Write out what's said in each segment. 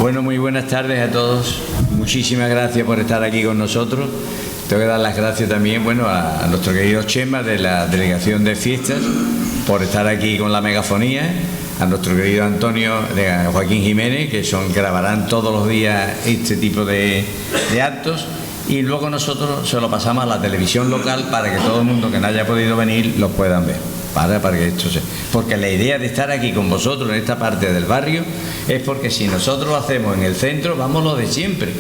Bueno, muy buenas tardes a todos. Muchísimas gracias por estar aquí con nosotros. Tengo que dar las gracias también, a nuestro querido Chema de la Delegación de Fiestas por estar aquí con la megafonía, a nuestro querido Antonio de Joaquín Jiménez, que grabarán todos los días este tipo de actos, y luego nosotros se lo pasamos a la televisión local para que todo el mundo que no haya podido venir los puedan ver. Para que esto sea. Porque la idea de estar aquí con vosotros en esta parte del barrio es porque si nosotros lo hacemos en el centro, vamos lo de siempre,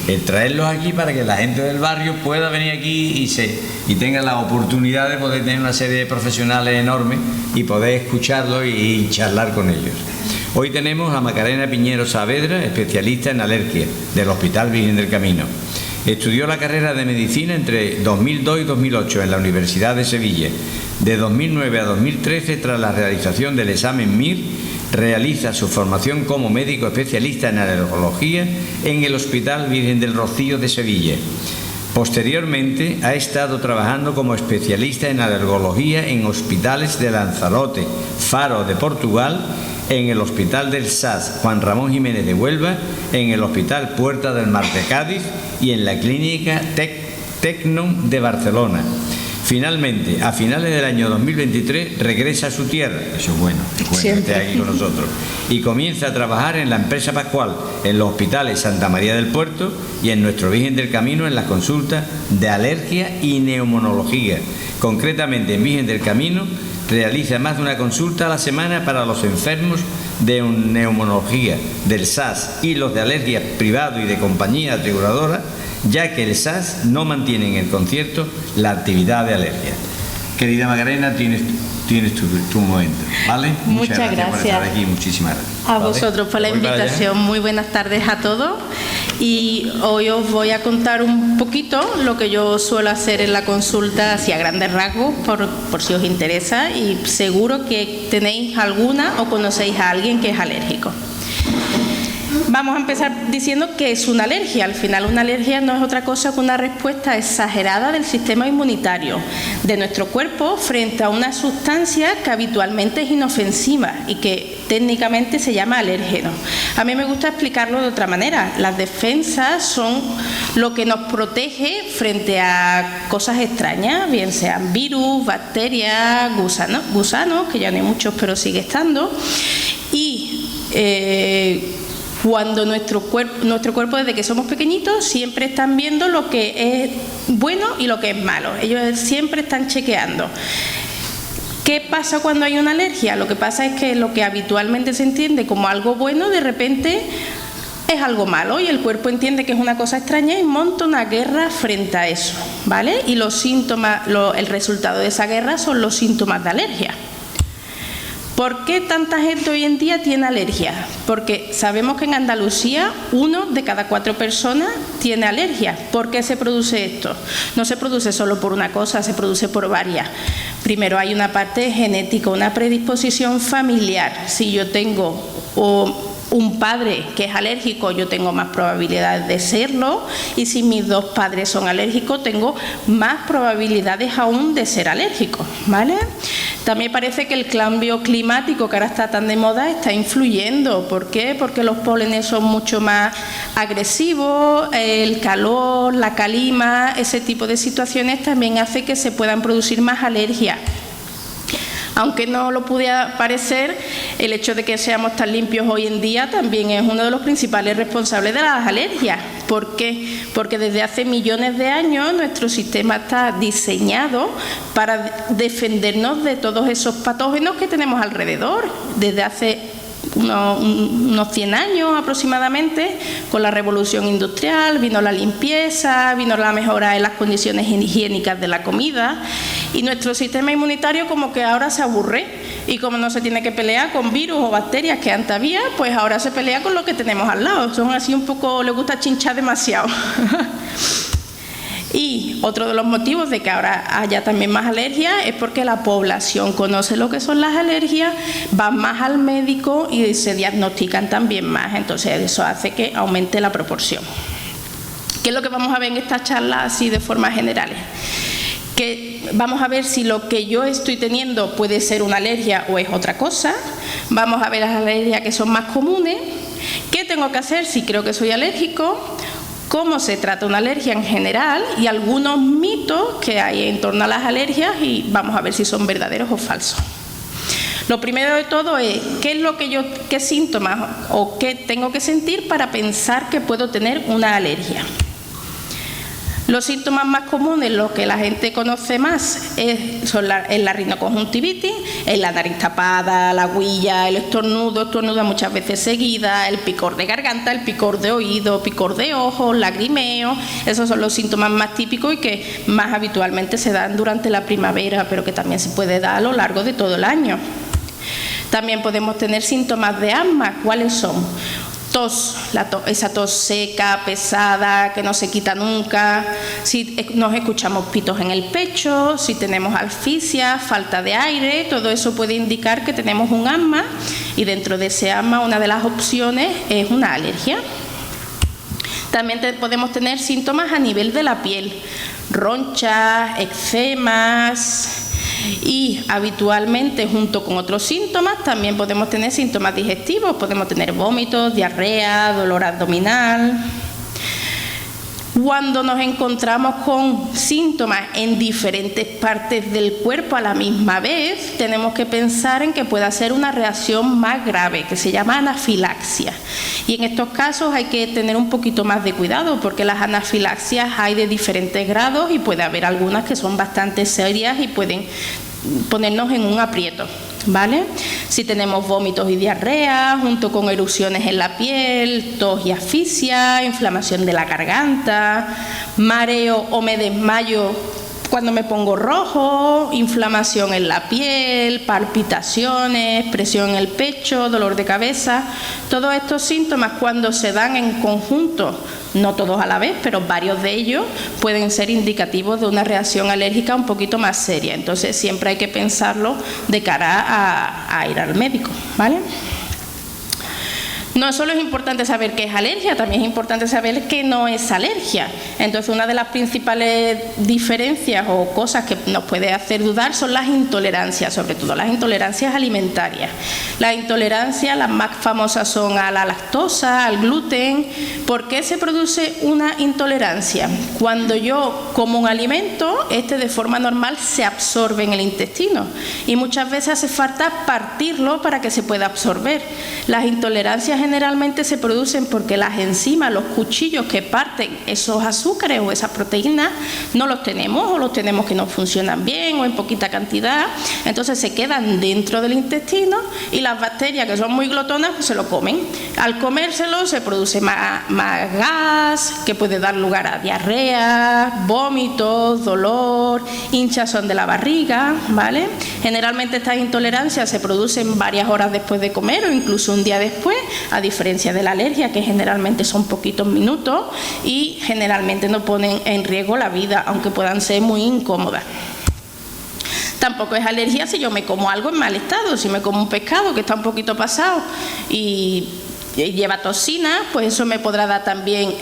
el traerlos aquí para que la gente del barrio pueda venir aquí y tenga la oportunidad de poder tener una serie de profesionales enormes y poder escucharlos y charlar con ellos. Hoy tenemos a Macarena Piñero Saavedra, especialista en alergia del Hospital Virgen del Camino. Estudió la carrera de Medicina entre 2002 y 2008 en la Universidad de Sevilla. De 2009 a 2013, tras la realización del examen MIR, realiza su formación como médico especialista en alergología en el Hospital Virgen del Rocío de Sevilla. Posteriormente, ha estado trabajando como especialista en alergología en hospitales de Lanzarote, Faro de Portugal, en el Hospital del SAS Juan Ramón Jiménez de Huelva, en el Hospital Puerta del Mar de Cádiz y en la Clínica Tecnon de Barcelona. Finalmente, a finales del año 2023, regresa a su tierra, eso es bueno que esté aquí con nosotros, y comienza a trabajar en la empresa Pascual, en los hospitales Santa María del Puerto y en nuestro Virgen del Camino en las consultas de alergia y neumonología. Concretamente, en Virgen del Camino realiza más de una consulta a la semana para los enfermos de neumonología, del SAS y los de alergias privado y de compañía aseguradora, ya que el SAS no mantiene en el concierto la actividad de alergia. Querida Macarena, tienes tu momento, ¿vale? Muchas gracias por estar aquí, muchísimas gracias. A vosotros por la invitación. Muy buenas tardes a todos. Y hoy os voy a contar un poquito lo que yo suelo hacer en la consulta, así a grandes rasgos, por si os interesa, y seguro que tenéis alguna o conocéis a alguien que es alérgico. Vamos a empezar diciendo que es una alergia. Al final, una alergia no es otra cosa que una respuesta exagerada del sistema inmunitario de nuestro cuerpo frente a una sustancia que habitualmente es inofensiva y que técnicamente se llama alérgeno. A mí me gusta explicarlo de otra manera. Las defensas son lo que nos protege frente a cosas extrañas, bien sean virus, bacterias, gusanos, que ya no hay muchos pero sigue estando, y cuando nuestro cuerpo desde que somos pequeñitos siempre están viendo lo que es bueno y lo que es malo. Ellos siempre están chequeando. ¿Qué pasa cuando hay una alergia? Lo que pasa es que lo que habitualmente se entiende como algo bueno, de repente es algo malo y el cuerpo entiende que es una cosa extraña y monta una guerra frente a eso, ¿vale? Y los síntomas, el resultado de esa guerra son los síntomas de alergia. ¿Por qué tanta gente hoy en día tiene alergia? Porque sabemos que en Andalucía 1 de cada 4 personas tiene alergia. ¿Por qué se produce esto? No se produce solo por una cosa, se produce por varias. Primero, hay una parte genética, una predisposición familiar. Si yo tengo un padre que es alérgico, yo tengo más probabilidades de serlo, y si mis 2 padres son alérgicos, tengo más probabilidades aún de ser alérgico, ¿vale? También parece que el cambio climático, que ahora está tan de moda, está influyendo. ¿Por qué? Porque los pólenes son mucho más agresivos, el calor, la calima, ese tipo de situaciones también hace que se puedan producir más alergias. Aunque no lo pudiera parecer, el hecho de que seamos tan limpios hoy en día también es uno de los principales responsables de las alergias. ¿Por qué? Porque desde hace millones de años nuestro sistema está diseñado para defendernos de todos esos patógenos que tenemos alrededor. Desde hace unos 100 años aproximadamente, con la revolución industrial, vino la limpieza, vino la mejora en las condiciones higiénicas de la comida, y nuestro sistema inmunitario como que ahora se aburre, y como no se tiene que pelear con virus o bacterias que antes había, pues ahora se pelea con lo que tenemos al lado. Son así un poco, les gusta chinchar demasiado. Y otro de los motivos de que ahora haya también más alergias es porque la población conoce lo que son las alergias, van más al médico y se diagnostican también más. Entonces eso hace que aumente la proporción. ¿Qué es lo que vamos a ver en esta charla así de forma general? Que vamos a ver si lo que yo estoy teniendo puede ser una alergia o es otra cosa. Vamos a ver las alergias que son más comunes. ¿Qué tengo que hacer si creo que soy alérgico? ¿Cómo se trata una alergia en general? Y algunos mitos que hay en torno a las alergias y vamos a ver si son verdaderos o falsos. Lo primero de todo es qué síntomas o qué tengo que sentir para pensar que puedo tener una alergia. Los síntomas más comunes, los que la gente conoce más, son la rinoconjuntivitis, es la nariz tapada, la huilla, el estornuda muchas veces seguida, el picor de garganta, el picor de oído, picor de ojos, lagrimeo. Esos son los síntomas más típicos y que más habitualmente se dan durante la primavera, pero que también se puede dar a lo largo de todo el año. También podemos tener síntomas de asma. ¿Cuáles son? Tos, esa tos seca, pesada, que no se quita nunca, si nos escuchamos pitos en el pecho, si tenemos asfixia, falta de aire, todo eso puede indicar que tenemos un asma y dentro de ese asma una de las opciones es una alergia. También podemos tener síntomas a nivel de la piel, ronchas, eczemas. Y habitualmente junto con otros síntomas también podemos tener síntomas digestivos, podemos tener vómitos, diarrea, dolor abdominal. Cuando nos encontramos con síntomas en diferentes partes del cuerpo a la misma vez, tenemos que pensar en que pueda ser una reacción más grave, que se llama anafilaxia. Y en estos casos hay que tener un poquito más de cuidado, porque las anafilaxias hay de diferentes grados y puede haber algunas que son bastante serias y pueden ponernos en un aprieto, ¿vale? Si tenemos vómitos y diarrea, junto con erupciones en la piel, tos y asfixia, inflamación de la garganta, mareo o me desmayo cuando me pongo rojo, inflamación en la piel, palpitaciones, presión en el pecho, dolor de cabeza. Todos estos síntomas, cuando se dan en conjunto, no todos a la vez, pero varios de ellos, pueden ser indicativos de una reacción alérgica un poquito más seria. Entonces siempre hay que pensarlo de cara a ir al médico, ¿vale? No solo es importante saber qué es alergia, también es importante saber qué no es alergia. Entonces, una de las principales diferencias o cosas que nos puede hacer dudar son las intolerancias, sobre todo las intolerancias alimentarias. Las intolerancias, las más famosas son a la lactosa, al gluten. ¿Por qué se produce una intolerancia? Cuando yo como un alimento, de forma normal se absorbe en el intestino y muchas veces hace falta partirlo para que se pueda absorber. Las intolerancias generalmente se producen porque las enzimas, los cuchillos que parten esos azúcares o esas proteínas, no los tenemos o los tenemos que no funcionan bien o en poquita cantidad. Entonces se quedan dentro del intestino y las bacterias, que son muy glotonas, pues se lo comen. Al comérselo se produce más gas, que puede dar lugar a diarrea, vómitos, dolor, hinchazón de la barriga, ¿vale? Generalmente estas intolerancias se producen varias horas después de comer o incluso un día después, a diferencia de la alergia, que generalmente son poquitos minutos y generalmente no ponen en riesgo la vida, aunque puedan ser muy incómodas. Tampoco es alergia si yo me como algo en mal estado, si me como un pescado que está un poquito pasado y lleva toxina, pues eso me podrá dar también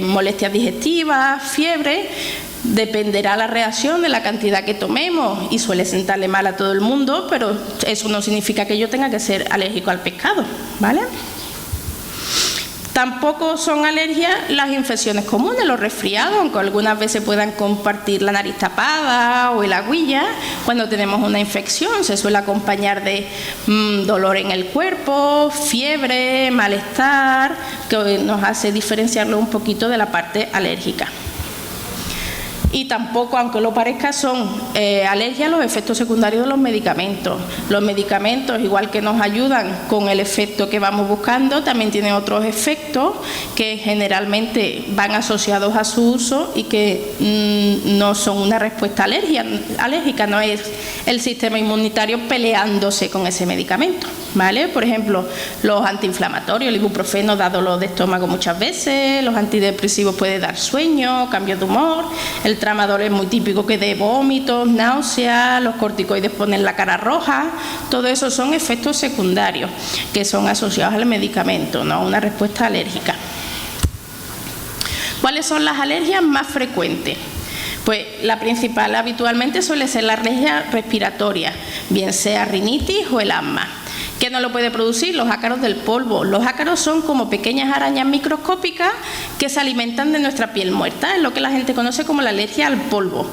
molestias digestivas, fiebre. Dependerá la reacción de la cantidad que tomemos y suele sentarle mal a todo el mundo, pero eso no significa que yo tenga que ser alérgico al pescado, ¿vale? Tampoco son alergias las infecciones comunes, los resfriados, aunque algunas veces puedan compartir la nariz tapada o el agüilla. Cuando tenemos una infección se suele acompañar de dolor en el cuerpo, fiebre, malestar, que nos hace diferenciarlo un poquito de la parte alérgica. Y tampoco, aunque lo parezca, son alergias a los efectos secundarios de los medicamentos. Los medicamentos, igual que nos ayudan con el efecto que vamos buscando, también tienen otros efectos que generalmente van asociados a su uso y que no son una respuesta alérgica, no es el sistema inmunitario peleándose con ese medicamento, ¿vale? Por ejemplo, los antiinflamatorios, el ibuprofeno da dolor de estómago muchas veces, los antidepresivos pueden dar sueño, cambios de humor, el tramadol es muy típico que dé vómitos, náuseas, los corticoides ponen la cara roja. Todo eso son efectos secundarios que son asociados al medicamento, no a una respuesta alérgica. ¿Cuáles son las alergias más frecuentes? Pues la principal habitualmente suele ser la alergia respiratoria, bien sea rinitis o el asma. ¿Qué no lo puede producir? Los ácaros del polvo. Los ácaros son como pequeñas arañas microscópicas que se alimentan de nuestra piel muerta, es lo que la gente conoce como la alergia al polvo.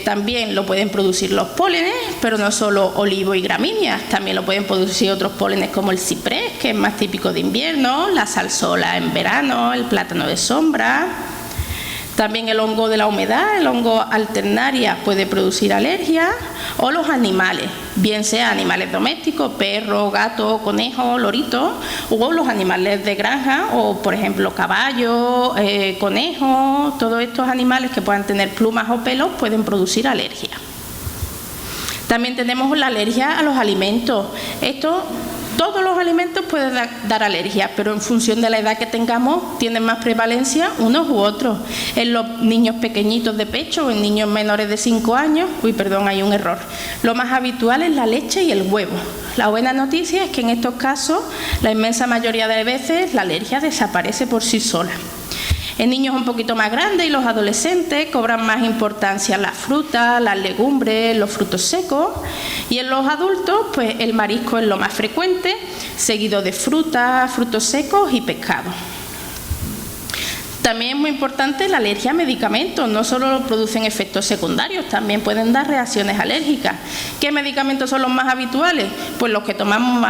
También lo pueden producir los pólenes, pero no solo olivo y gramíneas, también lo pueden producir otros pólenes como el ciprés, que es más típico de invierno, la salsola en verano, el plátano de sombra. También el hongo de la humedad, el hongo alternaria, puede producir alergia, o los animales, bien sea animales domésticos, perro, gato, conejo, lorito, o los animales de granja, o por ejemplo caballo, conejo, todos estos animales que puedan tener plumas o pelos pueden producir alergia. También tenemos la alergia a los alimentos. Todos los alimentos pueden dar alergia, pero en función de la edad que tengamos, tienen más prevalencia unos u otros. En los niños pequeñitos de pecho o en niños menores de 5 años, hay un error. Lo más habitual es la leche y el huevo. La buena noticia es que en estos casos, la inmensa mayoría de veces, la alergia desaparece por sí sola. En niños un poquito más grandes y los adolescentes cobran más importancia las frutas, las legumbres, los frutos secos, y en los adultos pues el marisco es lo más frecuente, seguido de frutas, frutos secos y pescado. También es muy importante la alergia a medicamentos, no solo producen efectos secundarios, también pueden dar reacciones alérgicas. ¿Qué medicamentos son los más habituales? Pues los que tomamos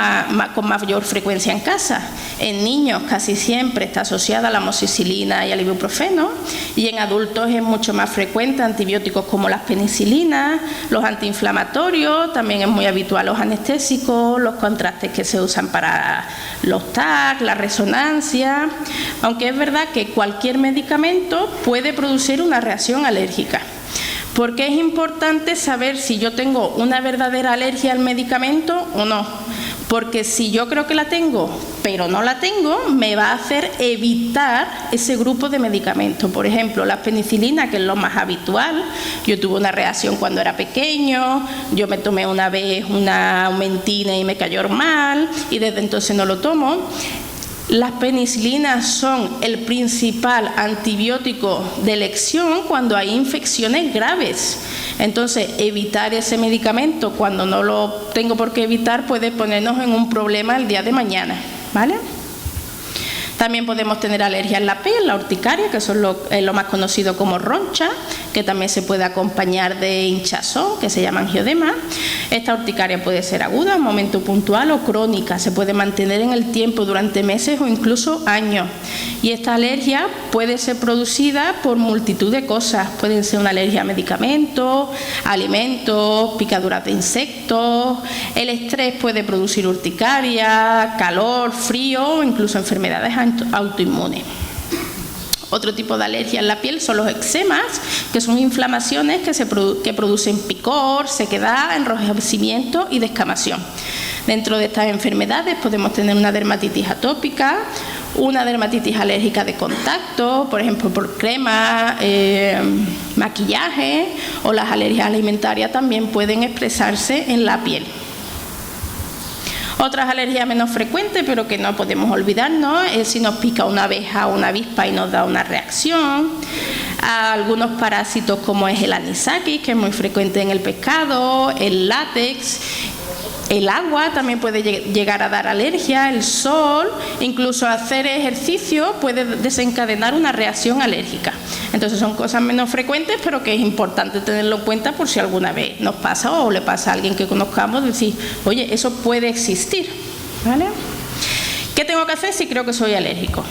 con mayor frecuencia en casa. En niños casi siempre está asociada a la amoxicilina y al ibuprofeno, y en adultos es mucho más frecuente antibióticos como las penicilinas, los antiinflamatorios, también es muy habitual los anestésicos, los contrastes que se usan para los TAC, la resonancia, aunque es verdad que cualquier medicamento puede producir una reacción alérgica. ¿Por qué es importante saber si yo tengo una verdadera alergia al medicamento o no? Porque si yo creo que la tengo, pero no la tengo, me va a hacer evitar ese grupo de medicamentos. Por ejemplo, la penicilina, que es lo más habitual. Yo tuve una reacción cuando era pequeño, yo me tomé una vez una aumentina y me cayó mal, y desde entonces no lo tomo. Las penicilinas son el principal antibiótico de elección cuando hay infecciones graves. Entonces, evitar ese medicamento cuando no lo tengo por qué evitar puede ponernos en un problema el día de mañana, ¿vale? También podemos tener alergia en la piel, la urticaria, que son lo más conocido como roncha, que también se puede acompañar de hinchazón, que se llama angiodema. Esta urticaria puede ser aguda, un momento puntual, o crónica. Se puede mantener en el tiempo durante meses o incluso años. Y esta alergia puede ser producida por multitud de cosas. Pueden ser una alergia a medicamentos, alimentos, picaduras de insectos. El estrés puede producir urticaria, calor, frío o incluso enfermedades autoinmunes. Otro tipo de alergia en la piel son los eczemas, que son inflamaciones que producen picor, sequedad, enrojecimiento y descamación. Dentro de estas enfermedades podemos tener una dermatitis atópica, una dermatitis alérgica de contacto, por ejemplo por crema, maquillaje, o las alergias alimentarias también pueden expresarse en la piel. Otras alergias menos frecuentes, pero que no podemos olvidarnos, es si nos pica una abeja o una avispa y nos da una reacción. A algunos parásitos como es el anisakis, que es muy frecuente en el pescado, el látex. El agua también puede llegar a dar alergia, el sol, incluso hacer ejercicio puede desencadenar una reacción alérgica. Entonces son cosas menos frecuentes, pero que es importante tenerlo en cuenta por si alguna vez nos pasa o le pasa a alguien que conozcamos, decir, oye, eso puede existir, ¿vale? ¿Qué tengo que hacer si creo que soy alérgico?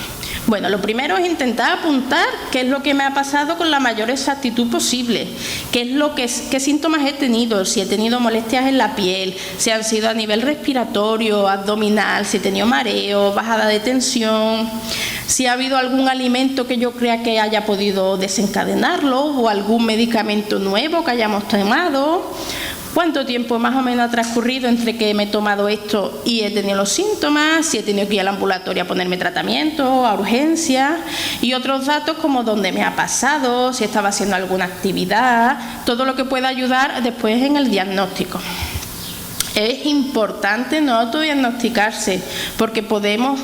Bueno, lo primero es intentar apuntar qué es lo que me ha pasado con la mayor exactitud posible, qué síntomas he tenido, si he tenido molestias en la piel, si han sido a nivel respiratorio, abdominal, si he tenido mareo, bajada de tensión, si ha habido algún alimento que yo crea que haya podido desencadenarlo o algún medicamento nuevo que hayamos tomado. ¿Cuánto tiempo más o menos ha transcurrido entre que me he tomado esto y he tenido los síntomas? Si he tenido que ir al ambulatorio a ponerme tratamiento, a urgencia, y otros datos como dónde me ha pasado, si estaba haciendo alguna actividad, todo lo que pueda ayudar después en el diagnóstico. Es importante no autodiagnosticarse porque podemos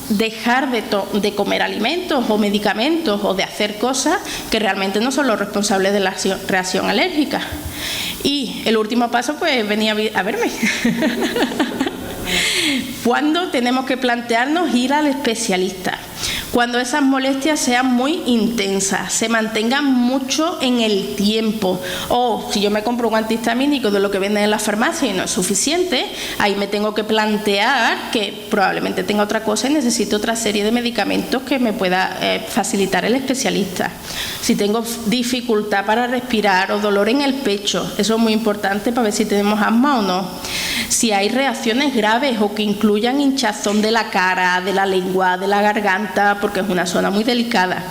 dejar de comer alimentos o medicamentos o de hacer cosas que realmente no son los responsables de la reacción alérgica. Y el último paso, pues, venía a verme. ¿Cuándo tenemos que plantearnos ir al especialista? Cuando esas molestias sean muy intensas, se mantengan mucho en el tiempo. O si yo me compro un antihistamínico de lo que venden en la farmacia y no es suficiente, ahí me tengo que plantear que probablemente tenga otra cosa y necesito otra serie de medicamentos que me pueda facilitar el especialista. Si tengo dificultad para respirar o dolor en el pecho, eso es muy importante para ver si tenemos asma o no. Si hay reacciones graves o que incluyan hinchazón de la cara, de la lengua, de la garganta, porque es una zona muy delicada.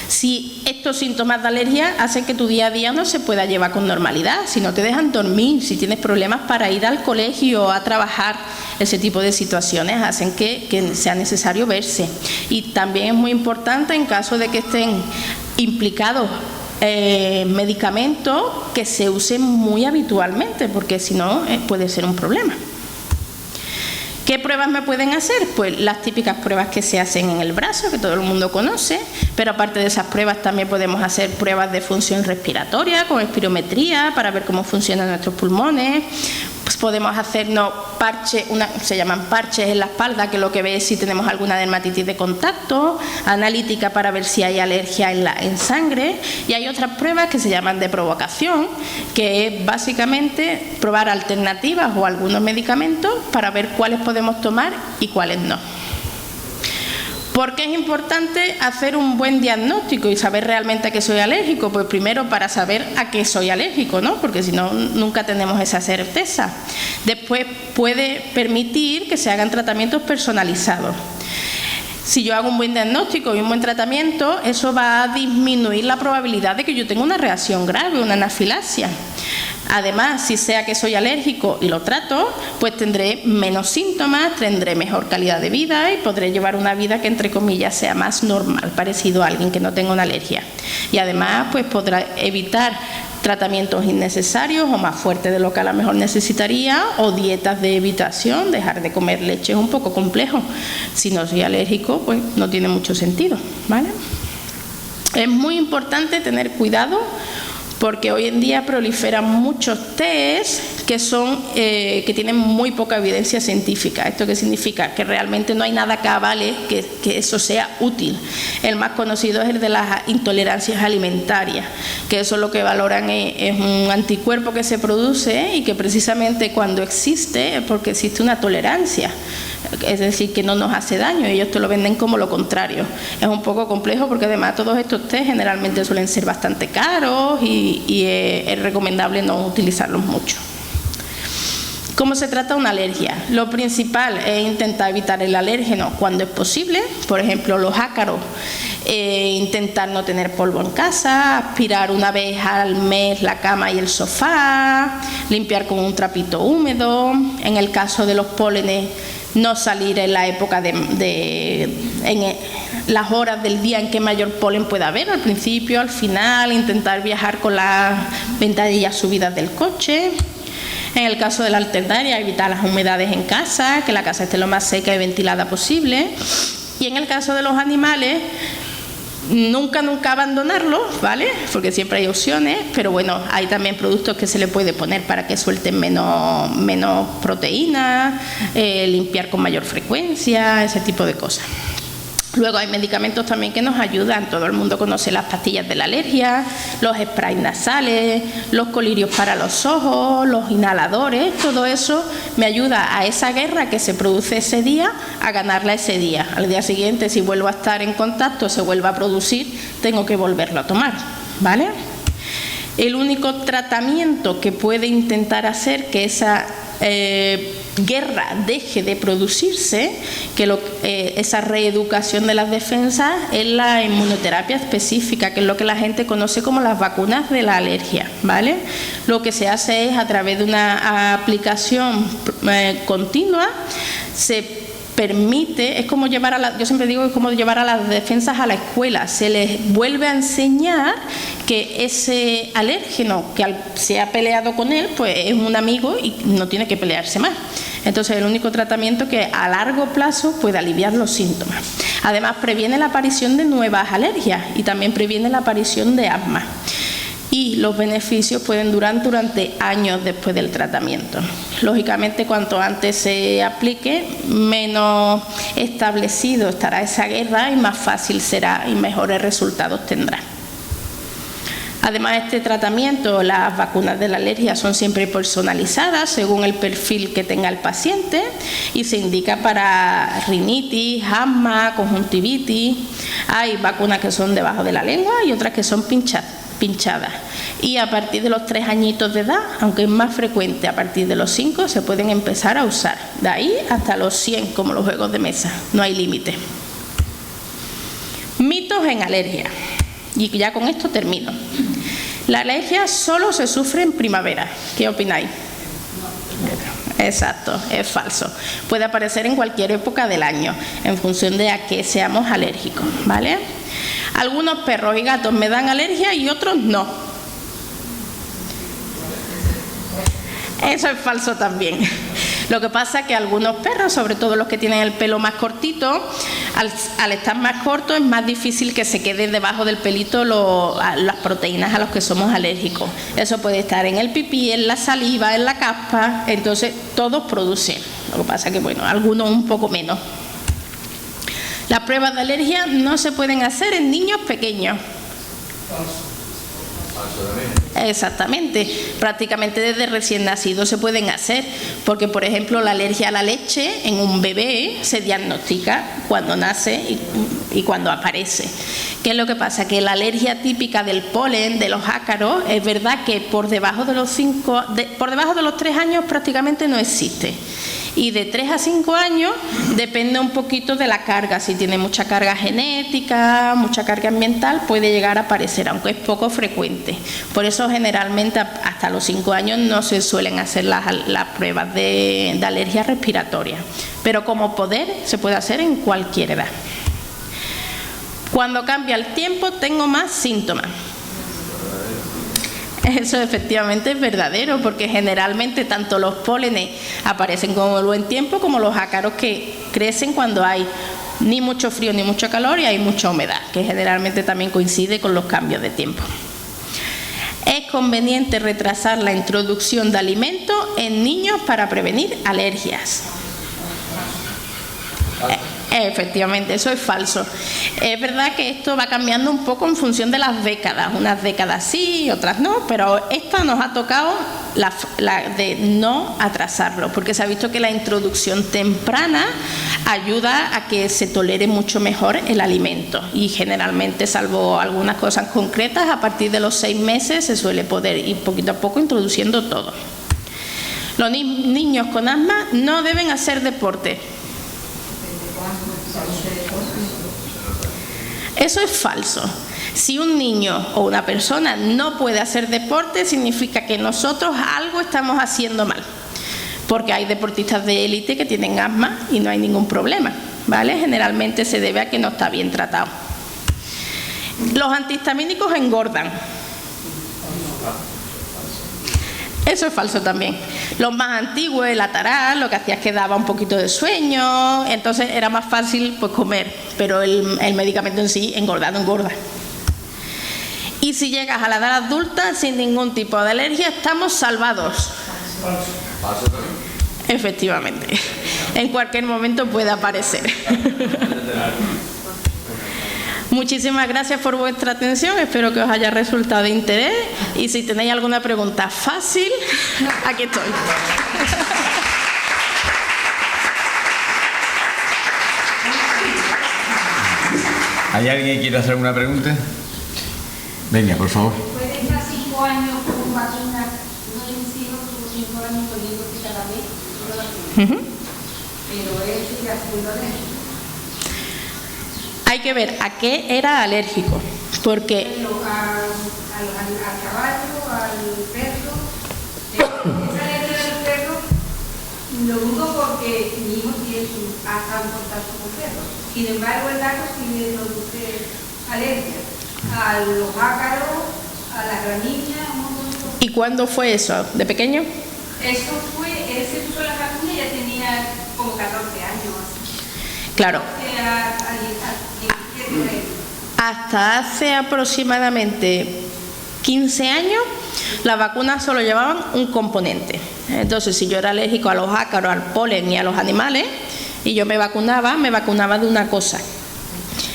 Si estos síntomas de alergia hacen que tu día a día no se pueda llevar con normalidad, si no te dejan dormir, si tienes problemas para ir al colegio o a trabajar, ese tipo de situaciones hacen que sea necesario verse. Y también es muy importante, en caso de que estén implicados medicamentos, que se usen muy habitualmente, porque si no puede ser un problema. ¿Qué pruebas me pueden hacer? Pues las típicas pruebas que se hacen en el brazo, que todo el mundo conoce, pero aparte de esas pruebas también podemos hacer pruebas de función respiratoria con espirometría para ver cómo funcionan nuestros pulmones. Pues podemos hacernos parches, se llaman parches en la espalda, que lo que ve es si tenemos alguna dermatitis de contacto, analítica para ver si hay alergia en sangre, y hay otras pruebas que se llaman de provocación, que es básicamente probar alternativas o algunos medicamentos para ver cuáles podemos tomar y cuáles no. ¿Por qué es importante hacer un buen diagnóstico y saber realmente a qué soy alérgico? Pues primero para saber a qué soy alérgico, ¿no? Porque si no, nunca tenemos esa certeza. Después puede permitir que se hagan tratamientos personalizados. Si yo hago un buen diagnóstico y un buen tratamiento, eso va a disminuir la probabilidad de que yo tenga una reacción grave, una anafilaxia. Además, si sea que soy alérgico y lo trato, pues tendré menos síntomas, tendré mejor calidad de vida y podré llevar una vida que, entre comillas, sea más normal, parecido a alguien que no tenga una alergia. Y además, pues podrá evitar tratamientos innecesarios o más fuertes de lo que a lo mejor necesitaría, o dietas de evitación. Dejar de comer leche es un poco complejo. Si no soy alérgico, pues no tiene mucho sentido, ¿vale? Es muy importante tener cuidado, porque hoy en día proliferan muchos test que tienen muy poca evidencia científica. ¿Esto qué significa? Que realmente no hay nada que avale que eso sea útil. El más conocido es el de las intolerancias alimentarias, que eso lo que valoran es un anticuerpo que se produce y que precisamente cuando existe es porque existe una tolerancia. Es decir, que no nos hace daño, ellos te lo venden como lo contrario. Es un poco complejo porque además todos estos test generalmente suelen ser bastante caros y es recomendable no utilizarlos mucho. ¿Cómo se trata una alergia? Lo principal es intentar evitar el alérgeno cuando es posible, por ejemplo los ácaros, intentar no tener polvo en casa, aspirar una vez al mes la cama y el sofá, limpiar con un trapito húmedo. En el caso de los pólenes, no salir en la época en las horas del día en que mayor polen pueda haber, al principio, al final, intentar viajar con las ventanillas subidas del coche. En el caso de la alternaria, evitar las humedades en casa, que la casa esté lo más seca y ventilada posible. Y en el caso de los animales, nunca abandonarlos, ¿vale? Porque siempre hay opciones, pero bueno, hay también productos que se le puede poner para que suelten menos proteínas, limpiar con mayor frecuencia, ese tipo de cosas. Luego hay medicamentos también que nos ayudan. Todo el mundo conoce las pastillas de la alergia, los sprays nasales, los colirios para los ojos, los inhaladores. Todo eso me ayuda a esa guerra que se produce ese día, a ganarla ese día. Al día siguiente, si vuelvo a estar en contacto, se vuelve a producir, tengo que volverlo a tomar, ¿vale? El único tratamiento que puede intentar hacer que esa guerra deje de producirse, esa reeducación de las defensas, es la inmunoterapia específica, que es lo que la gente conoce como las vacunas de la alergia, ¿vale? Lo que se hace es, a través de una aplicación continua, se permite, es como yo siempre digo, es como llevar a las defensas a la escuela. Se les vuelve a enseñar que ese alérgeno que se ha peleado con él, pues es un amigo y no tiene que pelearse más. Entonces, el único tratamiento que a largo plazo puede aliviar los síntomas. Además, previene la aparición de nuevas alergias y también previene la aparición de asma. y los beneficios pueden durar durante años después del tratamiento. Lógicamente, cuanto antes se aplique, menos establecido estará esa guerra y más fácil será y mejores resultados tendrá. Además, este tratamiento, las vacunas de la alergia son siempre personalizadas según el perfil que tenga el paciente y se indica para rinitis, asma, conjuntivitis. Hay vacunas que son debajo de la lengua y otras que son pinchadas. Y a partir de los 3 añitos de edad, aunque es más frecuente a partir de los 5, se pueden empezar a usar. De ahí hasta los 100, como los juegos de mesa, no hay límite. Mitos en alergia. Y ya con esto termino. La alergia solo se sufre en primavera. ¿Qué opináis? Exacto, es falso. Puede aparecer en cualquier época del año, en función de a qué seamos alérgicos, ¿vale? Algunos perros y gatos me dan alergia y otros no. Eso es falso también. Lo que pasa es que algunos perros, sobre todo los que tienen el pelo más cortito, al estar más corto es más difícil que se quede debajo del pelito las proteínas a las que somos alérgicos. Eso puede estar en el pipí, en la saliva, en la caspa, entonces todos producen. Lo que pasa es que, bueno, algunos un poco menos. Las pruebas de alergia no se pueden hacer en niños pequeños. Exactamente, prácticamente desde recién nacido se pueden hacer, porque por ejemplo la alergia a la leche en un bebé se diagnostica cuando nace y cuando aparece. ¿Qué es lo que pasa? Que la alergia típica del polen, de los ácaros, es verdad que por debajo de los 3 años prácticamente no existe. Y de 3 a 5 años depende un poquito de la carga. Si tiene mucha carga genética, mucha carga ambiental, puede llegar a aparecer, aunque es poco frecuente. Por eso generalmente hasta los 5 años no se suelen hacer las pruebas de alergia respiratoria. Pero como poder se puede hacer en cualquier edad. Cuando cambia el tiempo tengo más síntomas. Eso efectivamente es verdadero, porque generalmente tanto los pólenes aparecen con el buen tiempo como los ácaros que crecen cuando hay ni mucho frío ni mucho calor y hay mucha humedad, que generalmente también coincide con los cambios de tiempo. Es conveniente retrasar la introducción de alimentos en niños para prevenir alergias. Efectivamente, eso es falso. Es verdad que esto va cambiando un poco en función de las décadas. Unas décadas sí y otras no, pero esta nos ha tocado la de no atrasarlo, porque se ha visto que la introducción temprana ayuda a que se tolere mucho mejor el alimento y generalmente, salvo algunas cosas concretas, a partir de los 6 meses se suele poder ir poquito a poco introduciendo todo. Los niños con asma no deben hacer deporte. Eso es falso. Si un niño o una persona no puede hacer deporte, significa que nosotros algo estamos haciendo mal, porque hay deportistas de élite que tienen asma y no hay ningún problema, ¿vale? Generalmente se debe a que no está bien tratado. Los antihistamínicos engordan. Eso es falso también. Los más antiguos, el Ataral, lo que hacía es que daba un poquito de sueño, entonces era más fácil pues comer, pero el medicamento en sí engorda. Y si llegas a la edad adulta sin ningún tipo de alergia, estamos salvados. ¿Falso también? Efectivamente. En cualquier momento puede aparecer. Muchísimas gracias por vuestra atención, espero que os haya resultado de interés y si tenéis alguna pregunta fácil, aquí estoy. ¿Hay alguien que quiera hacer alguna pregunta? Venga, por favor. Puede estar 5 años con vacuna, uno de mis hijos tuvo 5 años poniéndose cada vez, pero él sigue haciendo alergia. Hay que ver a qué era alérgico, porque... Al caballo, al perro, esa alergia del perro, lo dudo porque mi hijo ha estado en contacto con perros. Sin embargo, el gato sí le produce alergia. A los ácaros, a las gramíneas, un montón de cosas. ¿Y cuándo fue eso? ¿De pequeño? Eso fue, él se puso la vacuna y ya tenía como 14 años. Claro. Hasta hace aproximadamente 15 años, las vacunas solo llevaban un componente. Entonces, si yo era alérgico a los ácaros, al polen y a los animales, y yo me vacunaba de una cosa.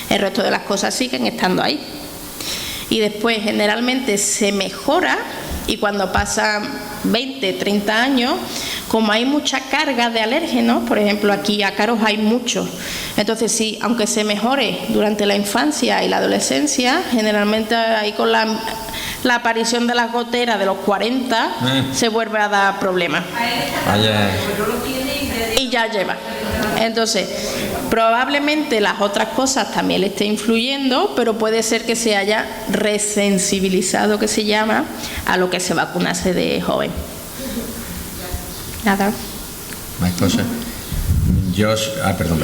El resto de las cosas siguen estando ahí. Y después, generalmente, se mejora, y cuando pasan 20, 30 años, como hay mucha carga de alérgenos, por ejemplo, aquí ácaros hay muchos. Entonces, sí, aunque se mejore durante la infancia y la adolescencia, generalmente ahí con la aparición de las goteras de los 40 se vuelve a dar problemas. Y ya lleva. Entonces, probablemente las otras cosas también le estén influyendo, pero puede ser que se haya resensibilizado, que se llama, a lo que se vacunase de joven. Nada. Más cosas. Perdón.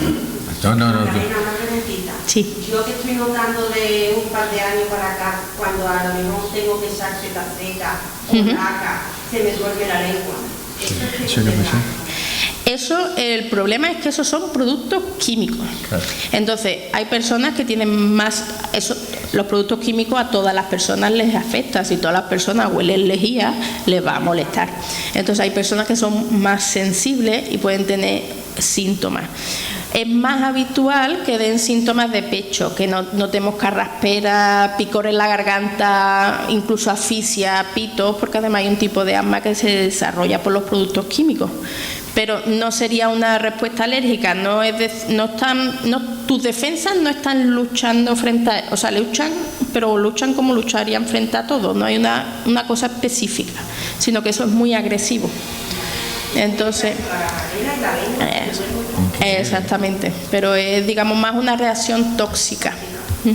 No. Una preguntita. Sí. Yo que estoy notando de un par de años para acá, cuando a lo mejor tengo que echar seta seca o laca, se me duerme la lengua. ¿Eso es Eso, el problema es que esos son productos químicos. Claro. Entonces, hay personas que tienen más... los productos químicos a todas las personas les afecta. Si todas las personas huelen lejía, les va a molestar. Entonces, hay personas que son más sensibles y pueden tener síntomas. Es más habitual que den síntomas de pecho, que notemos carraspera, picor en la garganta, incluso asfixia, pitos, porque además hay un tipo de asma que se desarrolla por los productos químicos. Pero no sería una respuesta alérgica, tus defensas no están luchando frente a... O sea, luchan, pero luchan como lucharían frente a todo. No hay una cosa específica, sino que eso es muy agresivo. Entonces, exactamente, pero es, digamos, más una reacción tóxica. ¿Y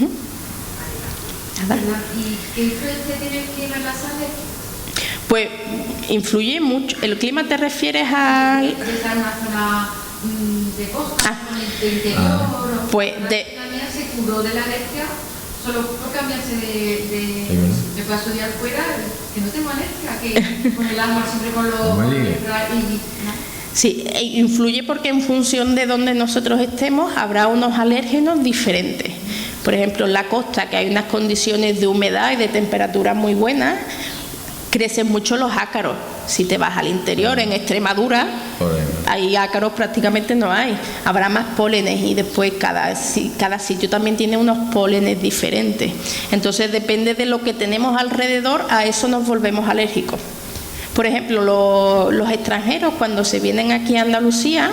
qué influencia tiene el clima en la sangre? Pues influye mucho. ¿El clima te refieres a...? ¿Es una zona de costa, de interior? Pues la mía se curó de la alergia solo por cambiarse de paso de afuera, que no tengo alergia, que con el agua siempre con los... Sí, influye porque en función de donde nosotros estemos habrá unos alérgenos diferentes. Por ejemplo, en la costa, que hay unas condiciones de humedad y de temperatura muy buenas, crecen mucho los ácaros. Si te vas al interior, en Extremadura, ahí ácaros prácticamente no hay. Habrá más pólenes y después cada sitio también tiene unos pólenes diferentes. Entonces depende de lo que tenemos alrededor, a eso nos volvemos alérgicos. Por ejemplo, los extranjeros cuando se vienen aquí a Andalucía,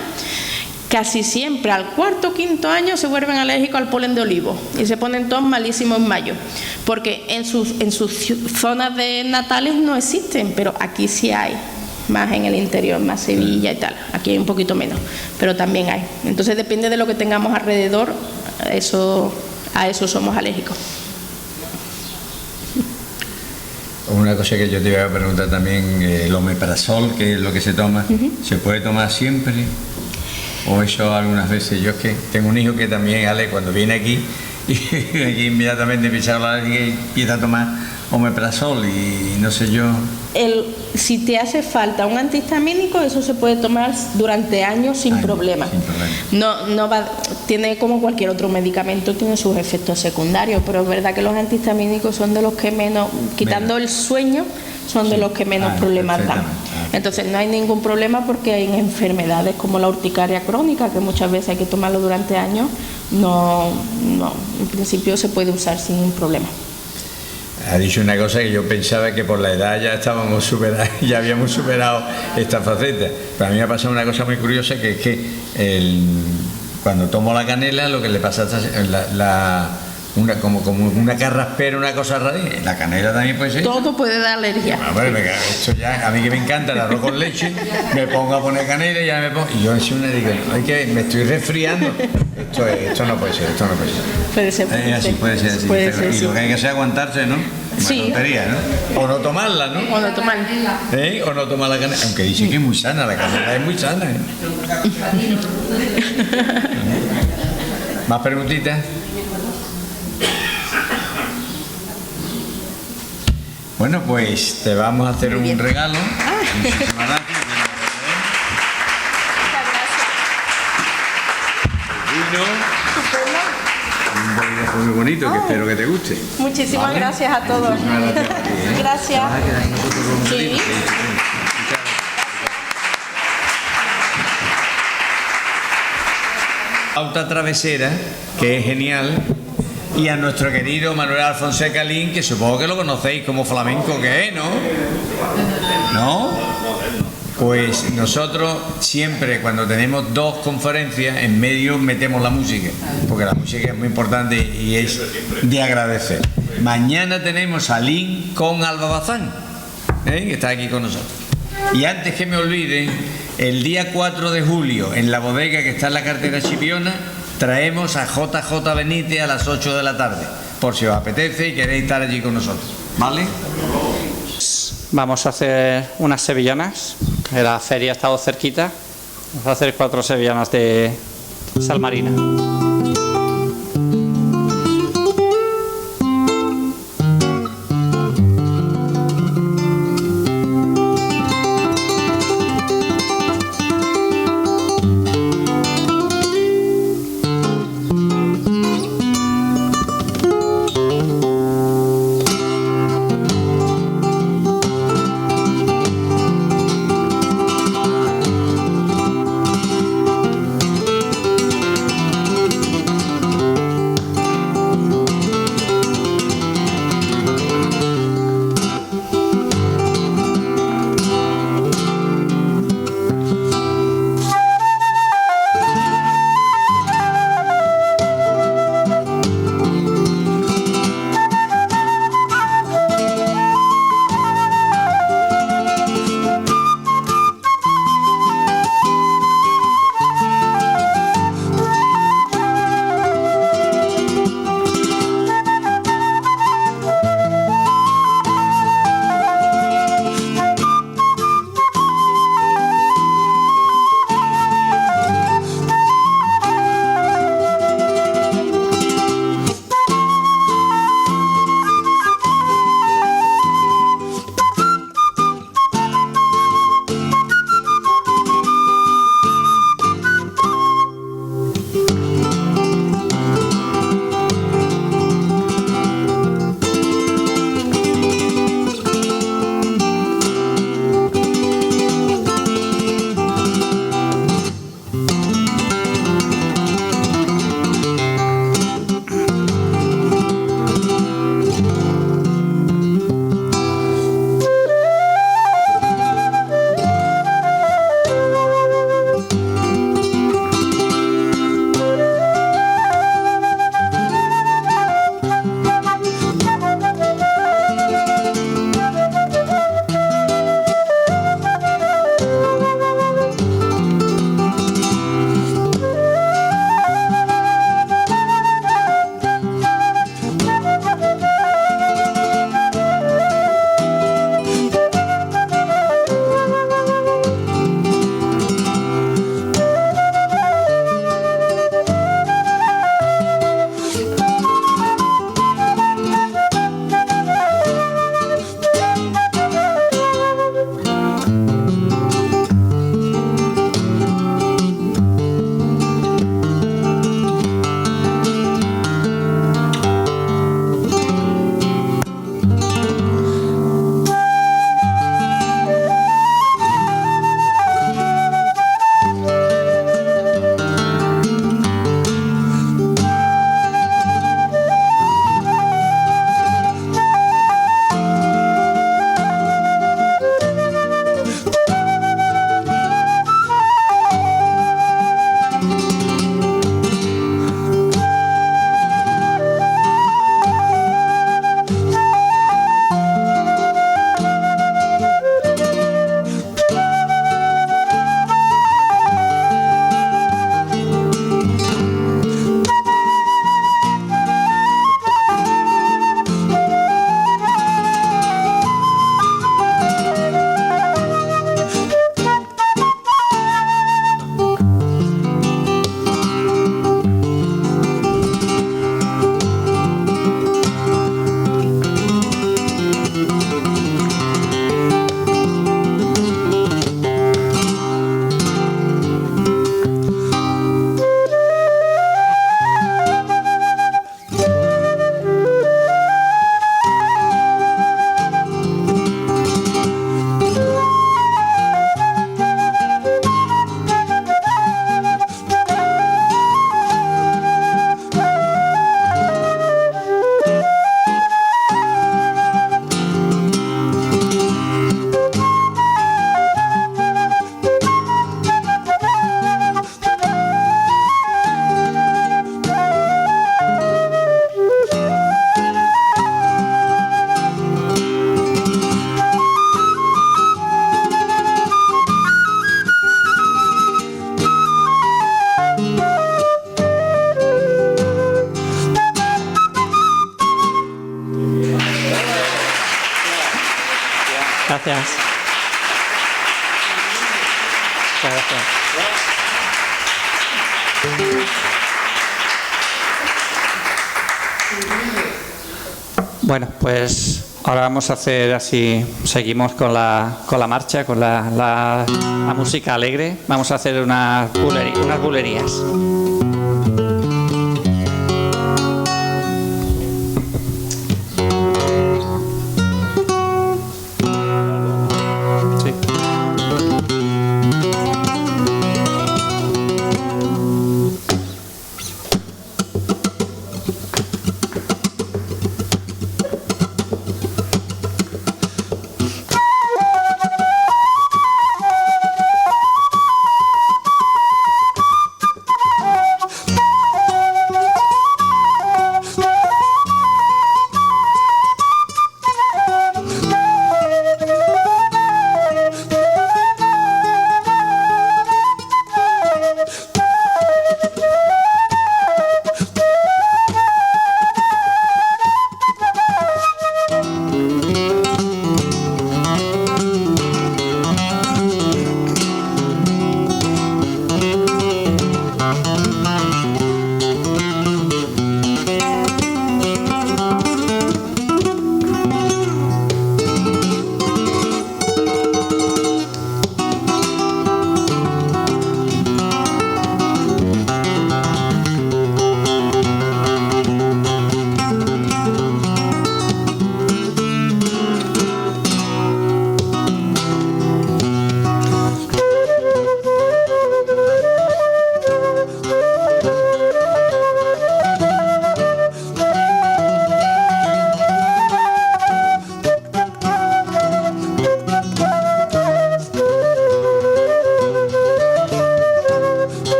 casi siempre al cuarto o quinto año se vuelven alérgicos al polen de olivo y se ponen todos malísimos en mayo, porque en sus zonas de natales no existen, pero aquí sí hay, más en el interior, más Sevilla y tal. Aquí hay un poquito menos, pero también hay. Entonces depende de lo que tengamos alrededor, a eso somos alérgicos. Una cosa que yo te iba a preguntar también, el omeprazol, que es lo que se toma, ¿se puede tomar siempre? O eso algunas veces, yo es que tengo un hijo que también, Ale, cuando viene aquí, y aquí inmediatamente empieza a hablar y empieza a tomar omeprazol y no sé yo. Si te hace falta un antihistamínico, eso se puede tomar durante años sin problema. Tiene como cualquier otro medicamento, tiene sus efectos secundarios, pero es verdad que los antihistamínicos son de los que menos, quitando el sueño, son de los que menos problemas dan. Entonces no hay ningún problema porque hay enfermedades como la urticaria crónica, que muchas veces hay que tomarlo durante años, en principio se puede usar sin problema. Ha dicho una cosa que yo pensaba que por la edad ya ya habíamos superado esta faceta. Pero a mí me ha pasado una cosa muy curiosa, que es que cuando tomo la canela, lo que le pasa como una carraspera, una cosa rara, la canela también puede ser. Todo puede dar alergia. Bueno, esto ya, a mí que me encanta el arroz con leche, me pongo a poner canela y ya me pongo. Y yo digo, me estoy resfriando. Esto no puede ser, Puede ser. Puede ser así. Y lo que hay que hacer es aguantarse, ¿no? Una tontería, ¿no? O no tomarla, ¿no? O no tomarla. O no tomar la canela. Aunque dicen que es muy sana, la canela es muy sana. ¿Más preguntitas? Bueno, pues te vamos a hacer un regalo. Muchísimas gracias. Muchas gracias. Un vino. Un bolígrafo muy bonito, que espero que te guste. Muchísimas ¿Vale? gracias a todos. Muchísimas gracias a ti, ¿eh? Gracias. Ah, que nosotros vamos a Sí. ir. Muchas gracias. Pauta travesera, que es genial, y a nuestro querido Manuel Alfonso Calín, que supongo que lo conocéis como flamenco que es, ¿no? ¿No? Pues nosotros siempre cuando tenemos dos conferencias en medio metemos la música, porque la música es muy importante y es de agradecer. Mañana tenemos a Lin con Alba Bazán, que está aquí con nosotros. Y antes que me olviden, el día 4 de julio, en la bodega que está en la cartera Chipiona, traemos a JJ Benítez a las 8 de la tarde, por si os apetece y queréis estar allí con nosotros, ¿vale? Vamos a hacer unas sevillanas. La feria ha estado cerquita. Vamos a hacer 4 sevillanas de sal marina. gracias. Muchas gracias. Bueno, pues ahora vamos a hacer así, seguimos con la marcha, con la música alegre. Vamos a hacer unas bulerías.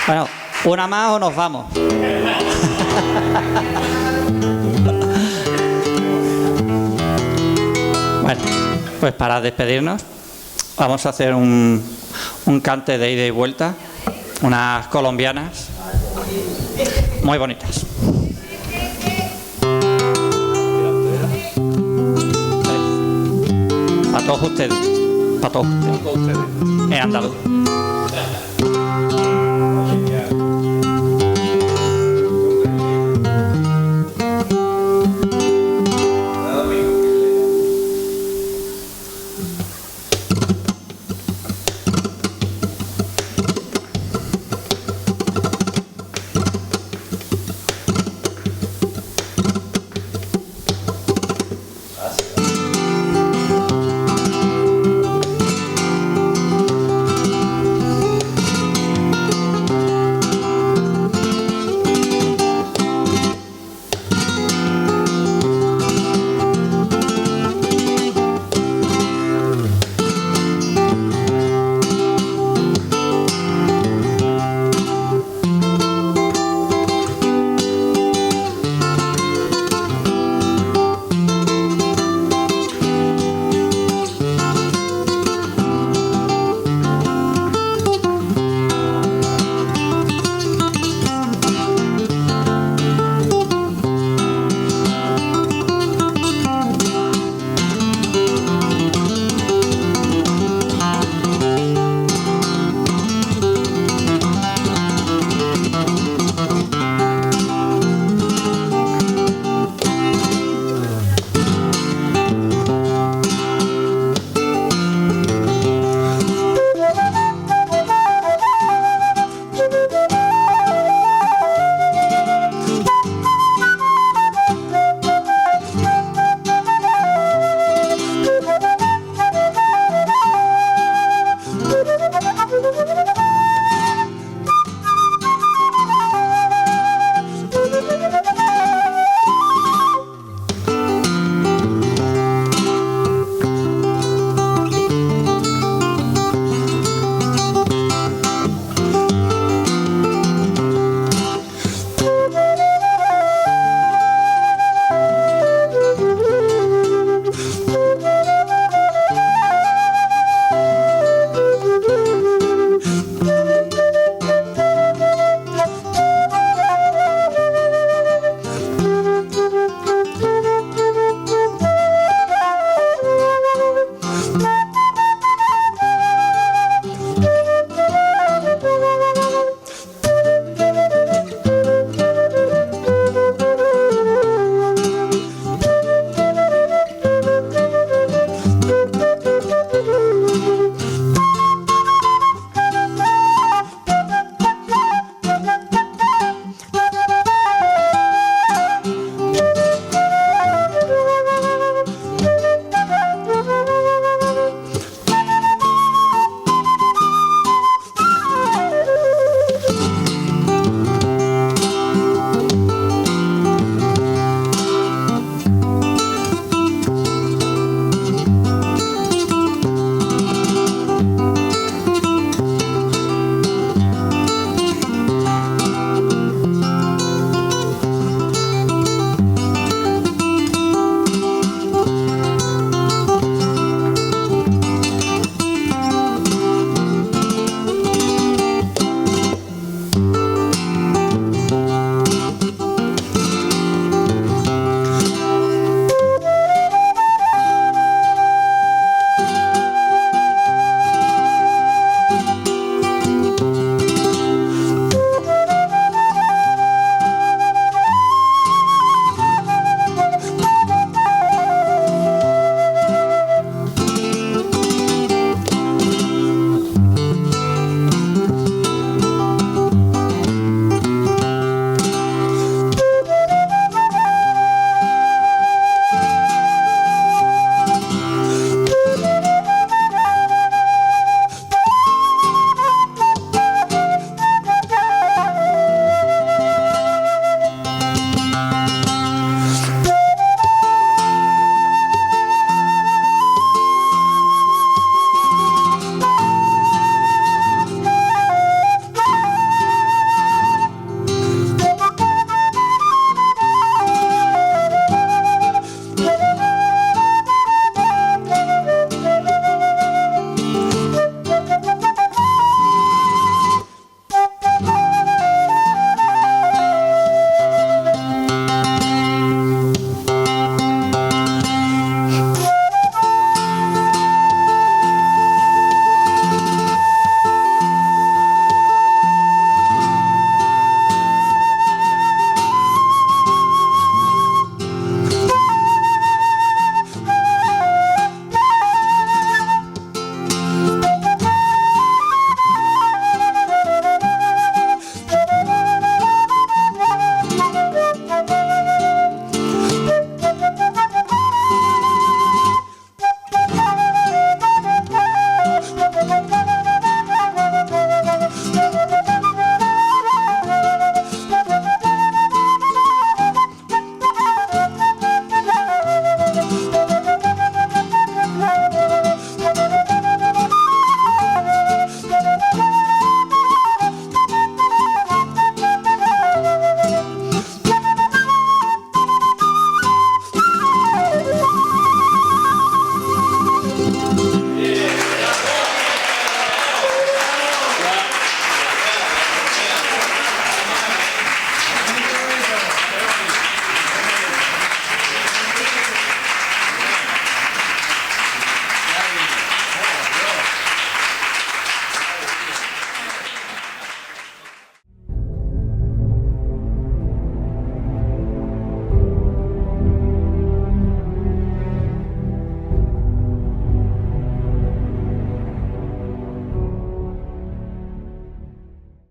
Bueno, una más o nos vamos. Bueno, pues para despedirnos vamos a hacer un cante de ida y vuelta, unas colombianas muy bonitas. Para todos ustedes, en andaluz.